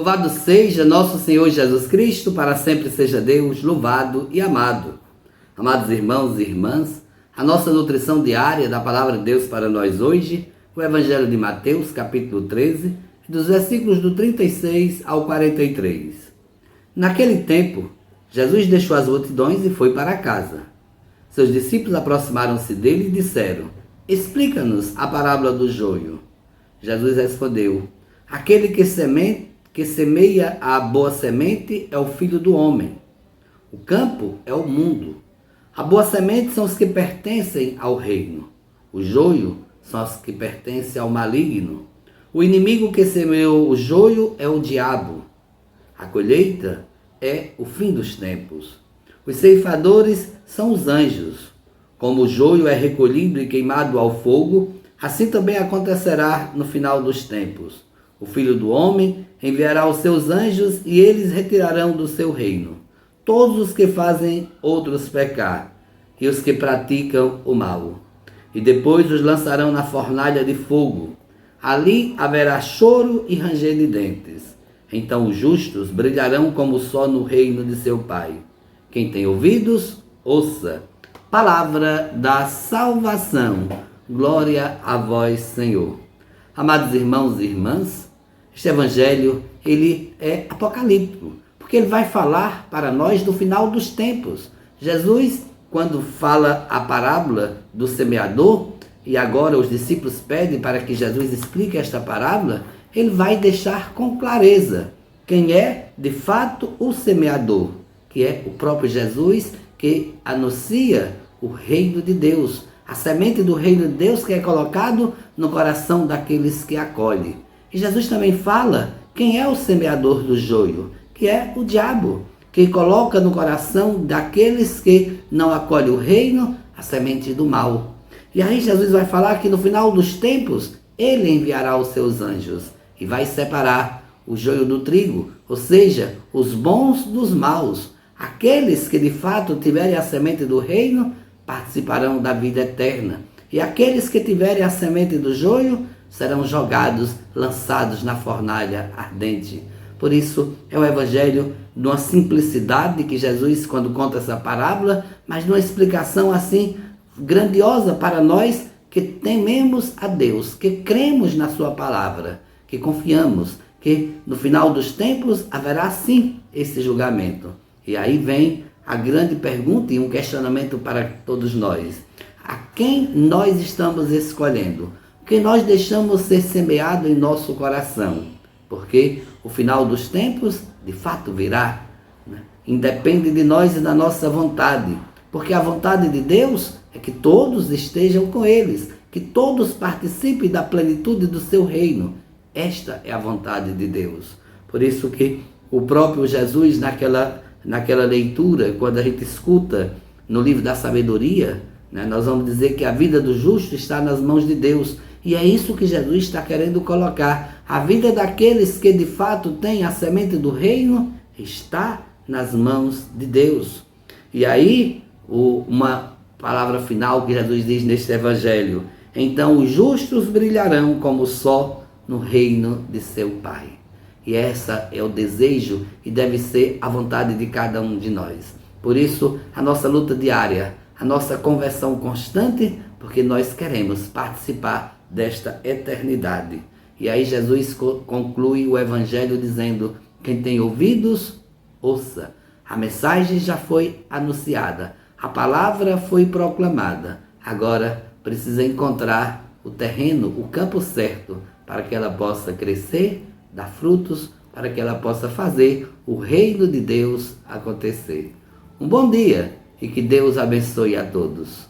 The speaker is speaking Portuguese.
Louvado seja nosso Senhor Jesus Cristo, para sempre seja Deus louvado e amado. Amados irmãos e irmãs, a nossa nutrição diária da Palavra de Deus para nós hoje, o Evangelho de Mateus, capítulo 13, dos versículos do 36 ao 43. Naquele tempo, Jesus deixou as multidões e foi para casa. Seus discípulos aproximaram-se dele e disseram: Explica-nos a parábola do joio. Jesus respondeu: Aquele que semeia a boa semente é o Filho do Homem. O campo é o mundo. A boa semente são os que pertencem ao reino. O joio são os que pertencem ao maligno. O inimigo que semeou o joio é o diabo. A colheita é o fim dos tempos. Os ceifadores são os anjos. Como o joio é recolhido e queimado ao fogo, assim também acontecerá no final dos tempos. O Filho do Homem enviará os seus anjos e eles retirarão do seu reino todos os que fazem outros pecar e os que praticam o mal. E depois os lançarão na fornalha de fogo. Ali haverá choro e ranger de dentes. Então os justos brilharão como o sol no reino de seu Pai. Quem tem ouvidos, ouça. Palavra da salvação. Glória a vós, Senhor. Amados irmãos e irmãs, este evangelho, ele é apocalíptico, porque ele vai falar para nós do final dos tempos. Jesus, quando fala a parábola do semeador, e agora os discípulos pedem para que Jesus explique esta parábola, ele vai deixar com clareza quem é, de fato, o semeador, que é o próprio Jesus, que anuncia o reino de Deus, a semente do reino de Deus que é colocado no coração daqueles que acolhem. E Jesus também fala quem é o semeador do joio, que é o diabo, que coloca no coração daqueles que não acolhem o reino a semente do mal. E aí Jesus vai falar que no final dos tempos ele enviará os seus anjos e vai separar o joio do trigo, ou seja, os bons dos maus. Aqueles que de fato tiverem a semente do reino participarão da vida eterna. E aqueles que tiverem a semente do joio serão jogados, lançados na fornalha ardente. Por isso, é um evangelho de uma simplicidade que Jesus, quando conta essa parábola, mas de uma explicação assim grandiosa para nós que tememos a Deus, que cremos na sua palavra, que confiamos que no final dos tempos haverá sim esse julgamento. E aí vem a grande pergunta e um questionamento para todos nós. A quem nós estamos escolhendo? O que nós deixamos ser semeado em nosso coração? Porque o final dos tempos, de fato, virá. Né? Independe de nós e da nossa vontade. Porque a vontade de Deus é que todos estejam com eles, que todos participem da plenitude do seu reino. Esta é a vontade de Deus. Por isso que o próprio Jesus, naquela leitura, quando a gente escuta no livro da sabedoria, né, nós vamos dizer que a vida do justo está nas mãos de Deus. E é isso que Jesus está querendo colocar. A vida daqueles que de fato têm a semente do reino está nas mãos de Deus. E aí, uma palavra final que Jesus diz neste evangelho: então os justos brilharão como o sol no reino de seu Pai. E essa é o desejo e deve ser a vontade de cada um de nós. Por isso, a nossa luta diária, a nossa conversão constante, porque nós queremos participar desta eternidade. E aí Jesus conclui o evangelho dizendo: quem tem ouvidos, ouça. A mensagem já foi anunciada, a palavra foi proclamada. Agora precisa encontrar o terreno, o campo certo, para que ela possa crescer, dar frutos, para que ela possa fazer o reino de Deus acontecer. Um bom dia e que Deus abençoe a todos.